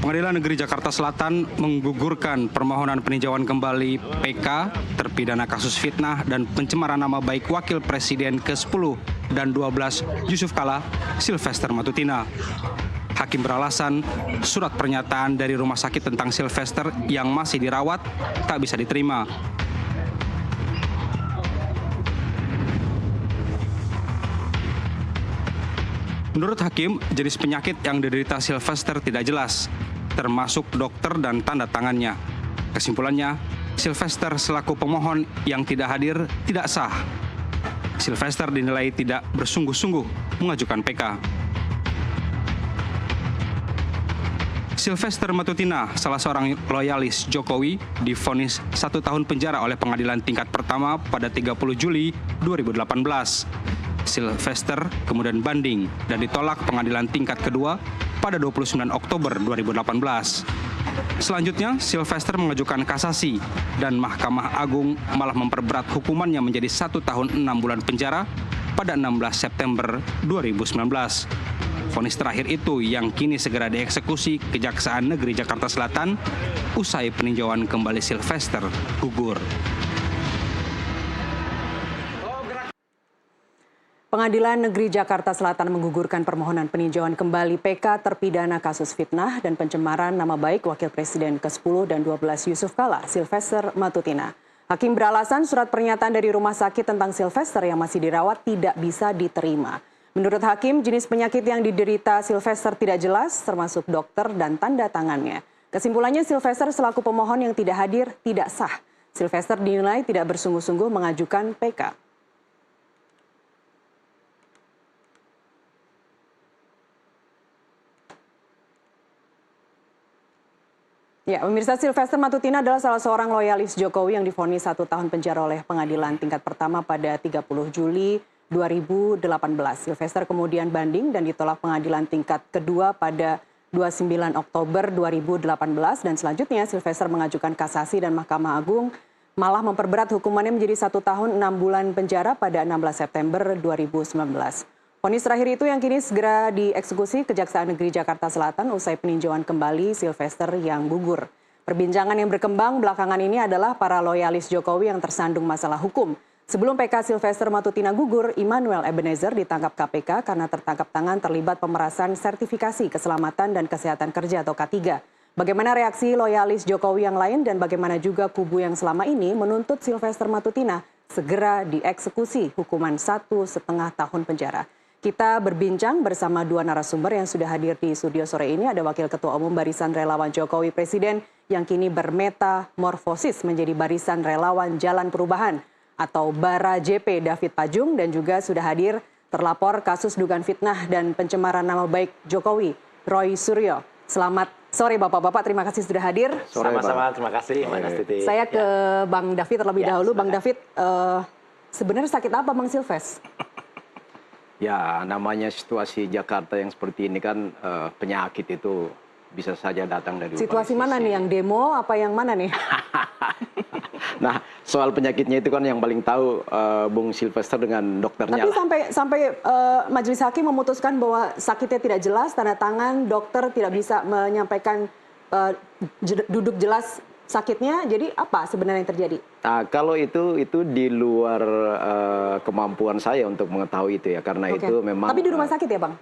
Pengadilan Negeri Jakarta Selatan menggugurkan permohonan peninjauan kembali PK terpidana kasus fitnah dan pencemaran nama baik Wakil Presiden ke-10 dan 12 Yusuf Kala, Sylvester Matutina. Hakim beralasan surat pernyataan dari rumah sakit tentang Sylvester yang masih dirawat tak bisa diterima. Menurut Hakim, jenis penyakit yang diderita Sylvester tidak jelas, termasuk dokter dan tanda tangannya. Kesimpulannya, Sylvester selaku pemohon yang tidak hadir tidak sah. Sylvester dinilai tidak bersungguh-sungguh mengajukan PK. Sylvester Matutina, salah seorang loyalis Jokowi, divonis 1 tahun penjara oleh pengadilan tingkat pertama pada 30 Juli 2018. Sylvester kemudian banding dan ditolak pengadilan tingkat kedua pada 29 Oktober 2018. Selanjutnya, Sylvester mengajukan kasasi dan Mahkamah Agung malah memperberat hukumannya menjadi 1 tahun 6 bulan penjara pada 16 September 2019. Vonis terakhir itu yang kini segera dieksekusi Kejaksaan Negeri Jakarta Selatan usai peninjauan kembali Sylvester gugur. Pengadilan Negeri Jakarta Selatan menggugurkan permohonan peninjauan kembali PK terpidana kasus fitnah dan pencemaran nama baik Wakil Presiden ke-10 dan 12 Yusuf Kala, Sylvester Matutina. Hakim beralasan surat pernyataan dari rumah sakit tentang Sylvester yang masih dirawat tidak bisa diterima. Menurut Hakim, jenis penyakit yang diderita Sylvester tidak jelas, termasuk dokter dan tanda tangannya. Kesimpulannya, Sylvester selaku pemohon yang tidak hadir tidak sah. Sylvester dinilai tidak bersungguh-sungguh mengajukan PK. Ya, pemirsa, Sylvester Matutina adalah salah seorang loyalis Jokowi yang divonis 1 tahun penjara oleh pengadilan tingkat pertama pada 30 Juli 2018. Sylvester kemudian banding dan ditolak pengadilan tingkat kedua pada 29 Oktober 2018 dan selanjutnya Sylvester mengajukan kasasi dan Mahkamah Agung malah memperberat hukumannya menjadi 1 tahun 6 bulan penjara pada 16 September 2019. Vonis terakhir itu yang kini segera dieksekusi Kejaksaan Negeri Jakarta Selatan usai peninjauan kembali Sylvester yang gugur. Perbincangan yang berkembang belakangan ini adalah para loyalis Jokowi yang tersandung masalah hukum. Sebelum PK Sylvester Matutina gugur, Immanuel Ebenezer ditangkap KPK karena tertangkap tangan terlibat pemerasan sertifikasi keselamatan dan kesehatan kerja atau K3. Bagaimana reaksi loyalis Jokowi yang lain dan bagaimana juga kubu yang selama ini menuntut Sylvester Matutina segera dieksekusi hukuman 1,5 tahun penjara. Kita berbincang bersama dua narasumber yang sudah hadir di studio sore ini. Ada Wakil Ketua Umum Barisan Relawan Jokowi Presiden yang kini bermetamorfosis menjadi Barisan Relawan Jalan Perubahan atau Bara JP David Pajung, dan juga sudah hadir terlapor kasus dugaan fitnah dan pencemaran nama baik Jokowi, Roy Suryo. Selamat sore Bapak-Bapak, terima kasih sudah hadir. Sama-sama, terima kasih. Saya ke Bang David terlebih dahulu. Bang David, sebenarnya sakit apa Bang Sylvester? Ya, namanya situasi Jakarta yang seperti ini kan penyakit itu bisa saja datang dari situasi mana nih, yang demo apa yang mana nih? Nah, soal penyakitnya itu kan yang paling tahu Bung Sylvester dengan dokternya. Tapi sampai majelis hakim memutuskan bahwa sakitnya tidak jelas, tanda tangan dokter tidak bisa menyampaikan duduk jelas sakitnya, jadi apa sebenarnya yang terjadi? Nah, kalau itu di luar kemampuan saya untuk mengetahui itu ya, karena itu memang. Tapi di rumah sakit ya Bang?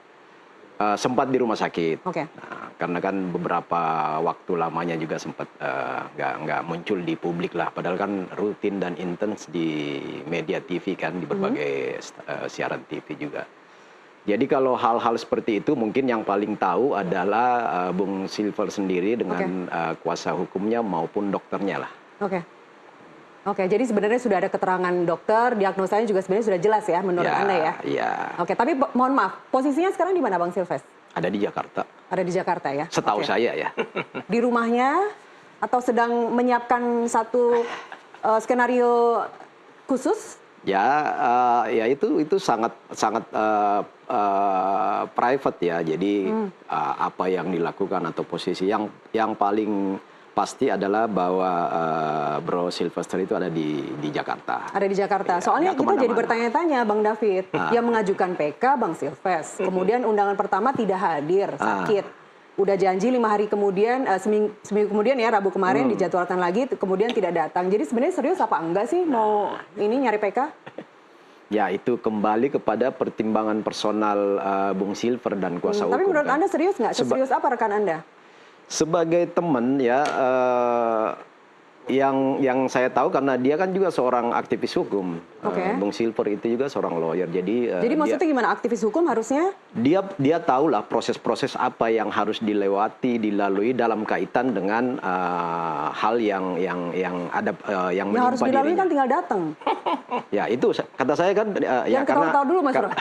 Sempat di rumah sakit. Nah, karena kan beberapa waktu lamanya juga sempat nggak muncul di publik lah, padahal kan rutin dan intens di media TV kan, di berbagai siaran TV juga. Jadi kalau hal-hal seperti itu mungkin yang paling tahu adalah Bung Sylvester sendiri dengan kuasa hukumnya maupun dokternya lah. Oke, jadi sebenarnya sudah ada keterangan dokter, diagnosanya juga sebenarnya sudah jelas ya menurut Anda ya? Iya. Oke, tapi mohon maaf, posisinya sekarang di mana Bang Sylvester? Ada di Jakarta. Ada di Jakarta ya? Setahu saya ya. Di rumahnya atau sedang menyiapkan satu skenario khusus? Ya itu sangat private ya. Jadi apa yang dilakukan atau posisi yang paling pasti adalah bahwa Bro Sylvester itu ada di Jakarta. Ada di Jakarta. Ya, soalnya kita jadi bertanya-tanya Bang David, yang mengajukan PK Bang Sylvester. Kemudian undangan pertama tidak hadir, sakit. udah janji 5 hari kemudian, seminggu kemudian ya, Rabu kemarin dijadwalkan lagi, kemudian tidak datang. Jadi sebenarnya serius apa enggak sih mau ini nyari PK? Ya, itu kembali kepada pertimbangan personal Bung Silver dan kuasa hukum. Tapi menurut kan. Anda serius nggak? Serius apa rekan Anda? Sebagai teman ya, yang saya tahu karena dia kan juga seorang aktivis hukum. Bung Silver itu juga seorang lawyer. Jadi maksudnya gimana, aktivis hukum harusnya? Dia tahulah proses-proses apa yang harus dilalui dalam kaitan dengan hal yang ada yang menimpa harus dilalui dirinya. kan tinggal datang. Ya itu kata saya kan ya karena ketawa dulu Mas Bro.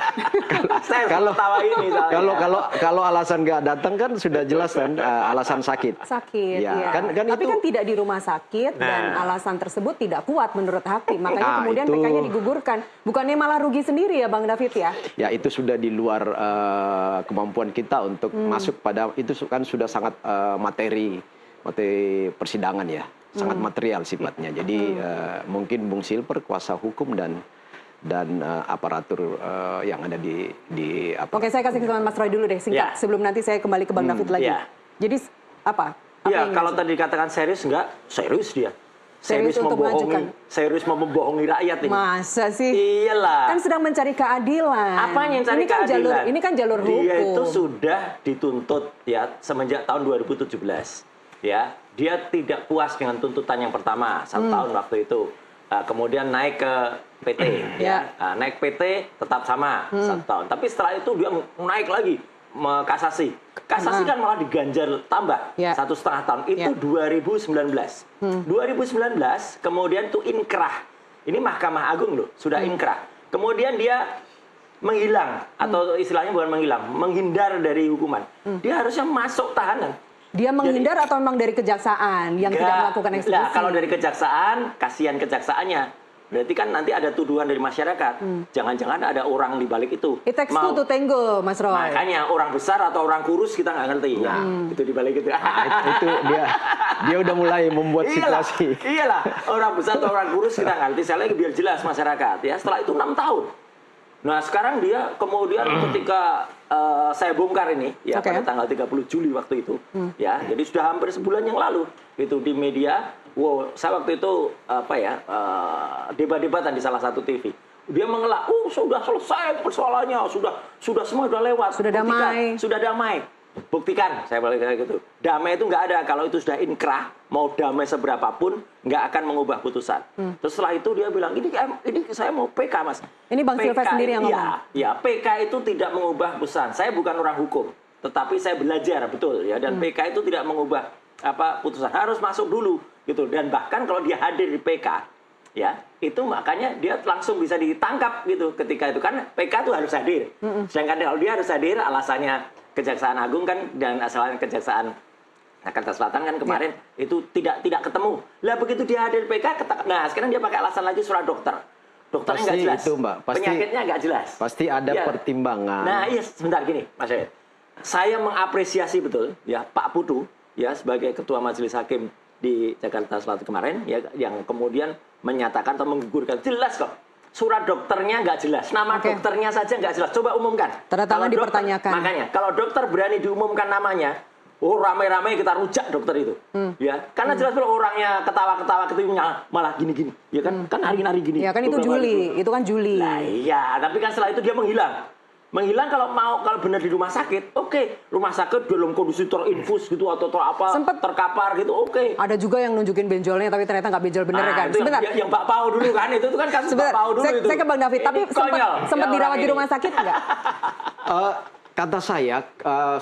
kalau alasan nggak datang kan sudah jelas kan alasan sakit. Sakit. Ya, iya. kan Tapi itu, kan tidak di rumah sakit dan alasan tersebut tidak kuat menurut hakim. Makanya kemudian itu, PK-nya digugurkan. Bukannya malah rugi sendiri ya Bang David ya? Ya itu sudah di luar kemampuan kita untuk masuk pada itu kan sudah sangat materi persidangan ya, sangat material sifatnya. Jadi mungkin Bung Silver kuasa hukum dan aparatur yang ada di apa. Oke, saya kasih kesempatan Mas Roy dulu deh singkat sebelum nanti saya kembali ke Bang David lagi. Jadi apa? Iya, kalau tadi dikatakan serius enggak? Serius dia. Serius untuk mengajukan. Serius mau membohongi rakyat ini. Masa sih? Iyalah. Kan sedang mencari keadilan. Apa yang cari keadilan? Ini kan jalur hukum. Dia itu sudah dituntut ya semenjak tahun 2017. Ya, dia tidak puas dengan tuntutan yang pertama 1 tahun waktu itu. Kemudian naik ke PT, ya. Naik PT tetap sama 1 tahun. Tapi setelah itu dia naik lagi kasasi. Kasasi kan malah diganjar tambah 1,5 tahun. Itu 2019. 2019 kemudian tuh inkrah. Ini Mahkamah Agung loh, sudah inkrah. Kemudian dia menghilang atau istilahnya bukan menghilang, menghindar dari hukuman. Dia harusnya masuk tahanan. Dia menghindar atau memang dari kejaksaan yang tidak melakukan eksekusi? Nah, kalau dari kejaksaan, kasihan kejaksaannya. Berarti kan nanti ada tuduhan dari masyarakat. Jangan-jangan ada orang di balik itu. It takes two to tango, Mas Roy. Makanya orang besar atau orang kurus kita nggak ngerti. Ya, itu di balik itu. Itu dia udah mulai membuat situasi. Iyalah, orang besar atau orang kurus kita ngerti. Saya lagi biar jelas masyarakat. Ya, setelah itu 6 tahun. Nah, sekarang dia kemudian ketika saya bongkar ini, ya pada tanggal 30 Juli waktu itu, ya, jadi sudah hampir sebulan yang lalu, itu di media. Wow, saya waktu itu debat-debatan di salah satu TV. Dia mengelak, sudah selesai persoalannya, sudah semua sudah lewat. Sudah damai. Sudah damai. Buktikan, saya balik kayak gitu. Damai itu nggak ada, kalau itu sudah inkrah, mau damai seberapapun, nggak akan mengubah putusan. Terus setelah itu dia bilang, ini saya mau PK, Mas. Ini Bang Silver sendiri yang ngomong? Ya, PK itu tidak mengubah putusan. Saya bukan orang hukum, tetapi saya belajar, betul ya. Dan PK itu tidak mengubah putusan, harus masuk dulu gitu. Dan bahkan kalau dia hadir di PK, ya itu makanya dia langsung bisa ditangkap gitu ketika itu, kan PK itu harus hadir. Sedangkan kalau dia harus hadir, alasannya Kejaksaan Agung kan dan asalnya Kejaksaan Jakarta Selatan kan kemarin itu tidak ketemu. Lah begitu dia hadir PK, nah sekarang dia pakai alasan lagi surat dokter. Dokternya nggak jelas. Itu, Mbak. Penyakitnya nggak jelas. Pasti ada pertimbangan. Nah iya, sebentar gini, Mas Yed. Saya mengapresiasi betul ya Pak Putu ya sebagai Ketua Majelis Hakim di Jakarta Selatan kemarin ya, yang kemudian menyatakan atau menggugurkan, jelas kok. Surat dokternya nggak jelas, nama dokternya saja nggak jelas. Coba umumkan. Tanda tangan dipertanyakan. Makanya, kalau dokter berani diumumkan namanya, ramai-ramai kita rujak dokter itu, ya. Karena jelas kalau orangnya ketawa-ketawa, ketuanya malah gini-gini, ya kan? Kan nari-nari gini. Ya kan itu Juli, itu kan Juli. Nah iya, tapi kan setelah itu dia menghilang. Menghilang kalau benar di rumah sakit, rumah sakit dalam kondisi terinfus gitu atau apa, sempet terkapar gitu, Ada juga yang nunjukin benjolnya tapi ternyata nggak benjol bener kan. Itu sebentar. Yang Pak Pau dulu kan, itu kan kasus Pak Pau dulu itu. Saya ke Bang David, tapi sempat dirawat di rumah sakit nggak? Kata saya,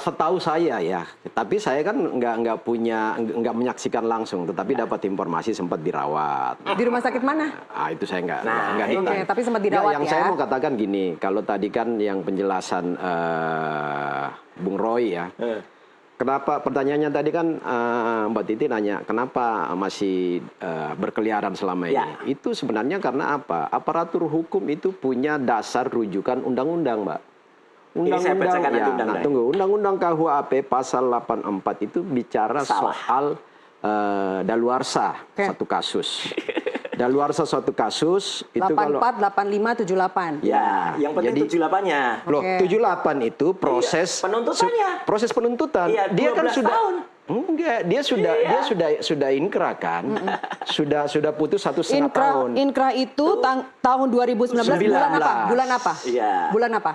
setahu saya ya, tapi saya kan nggak menyaksikan langsung, tetapi dapat informasi sempat dirawat. Di rumah sakit mana? Itu saya nggak Oke, tapi sempat dirawat yang saya mau katakan gini, kalau tadi kan yang penjelasan Bung Roy ya, kenapa pertanyaannya tadi kan Mbak Titi nanya, kenapa masih berkeliaran selama ini? Itu sebenarnya karena apa? Aparatur hukum itu punya dasar rujukan undang-undang, Mbak. Undang-undang KUHP pasal 84 itu bicara soal daluarsa satu kasus. Daluarsa suatu kasus itu kalau 84, 85, 78. Ya, yang penting Jadi- 78-nya. loh Oke. 78 itu proses penuntutannya. proses penuntutan. Iya, Dia kan 12 sudah tahun. enggak, dia sudah inkrah kan. Sudah putus 1,5 tahun. Inkrah itu tahun 2019 bulan apa? 19. Bulan apa? Iya. Bulan apa?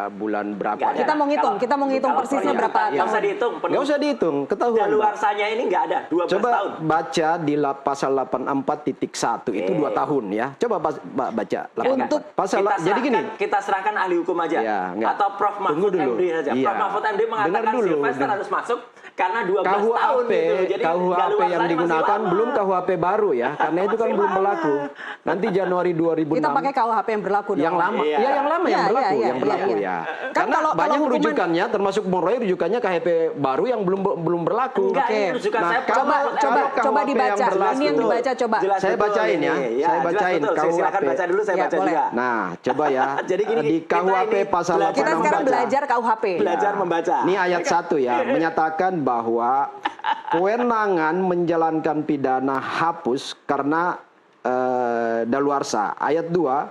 Bulan berapa? Nggak ada. Kita mau ngitung, Kalau- kita mau ngitung kalau persisnya proyek berapa nggak usah tahun. dihitung. Nggak usah dihitung, ketahuan. Daluarsanya ini nggak ada, 12 Coba tahun. baca di pasal 84.1 itu 2 tahun ya. Coba baca 84. Untuk pasal Kita jadi gini. kita serahkan ahli hukum aja. Ya, nggak. Atau Prof. Tunggu Mahfud dulu. MD saja. Iya. Prof. Mahfud MD mengatakan Dengar dulu. Sylvester harus masuk karena 12 tahun KUHP, gitu. Jadi KUHP yang daluarsanya masih digunakan lama. belum KUHP baru ya, karena itu kan Masih belum lama. berlaku. Nanti Januari 2006. Kita pakai KUHP yang berlaku dong. yang lama, Iya. ya yang lama yang Iya, berlaku, iya, yang iya, berlaku iya. ya. Kan Karena kalau banyak hukuman- rujukannya, termasuk Bung Roy rujukannya KHP baru yang belum berlaku. Enggak, Oke. ini rujukan Nah, saya kalau- Coba KUHP dibaca. yang berlaku. Ini yang dibaca coba. Jelas Saya betul bacain ini. ya, saya jelas bacain betul. Saya silakan KUHP. baca dulu, saya Ya, baca boleh. juga. Nah, coba ya. Jadi gini, Di kita KUHP ini pasal belajar 8 Kita sekarang belajar KUHP. Belajar membaca. Ini ayat 1 ya, menyatakan bahwa kewenangan menjalankan pidana hapus karena daluarsa. Ayat 2,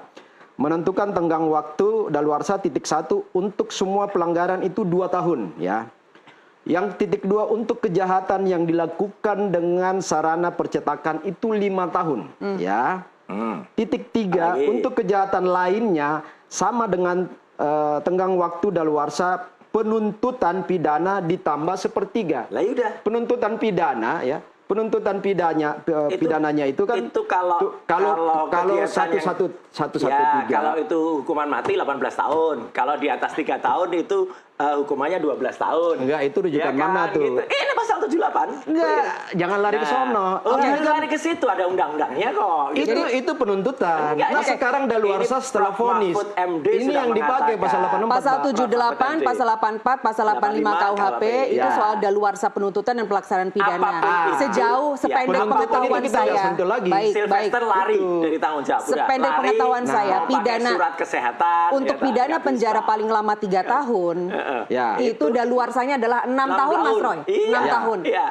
menentukan tenggang waktu daluarsa titik 1 untuk semua pelanggaran itu 2 tahun ya. Yang titik 2 untuk kejahatan yang dilakukan dengan sarana percetakan itu 5 tahun ya. Titik 3 Lagi. untuk kejahatan lainnya sama dengan tenggang waktu daluarsa penuntutan pidana ditambah sepertiga. Lah udah. Penuntutan pidana ya, penuntutan pidananya itu kan itu kalau kegiatan kalau 113. kalau itu hukuman mati 18 tahun. Kalau di atas 3 tahun itu hukumannya 12 tahun. Enggak, itu rujukan Ya kan? mana tuh? Gitu. Ini pasal 78. Enggak, jangan lari ke sono. Oh, Ini jangan kan- lari ke situ, ada undang-undangnya kok. Gitu. itu penuntutan. Enggak, Nah, oke. sekarang daluarsa Ini setelah Prof. vonis. Mahfud MD Ini sudah yang dipakai pasal mengatakan. 84. Pasal Pak. 78, pasal 84, pasal 85 KUHP itu ya. soal daluarsa penuntutan dan pelaksanaan pidana. Apapun itu. Sejauh sependek penuntutan pengetahuan itu kita nggak saya. sentuh lagi. Baik, baik. Sylvester lari Itu. dari tanggung jawab. Udah, Sependek lari, pengetahuan saya, pakai pidana surat kesehatan. Untuk ya, pidana nggak penjara bisa. paling lama 3 tahun, Ya. itu daluarsanya adalah 6 tahun, Mas Roy. Iya, 6 tahun. Iya.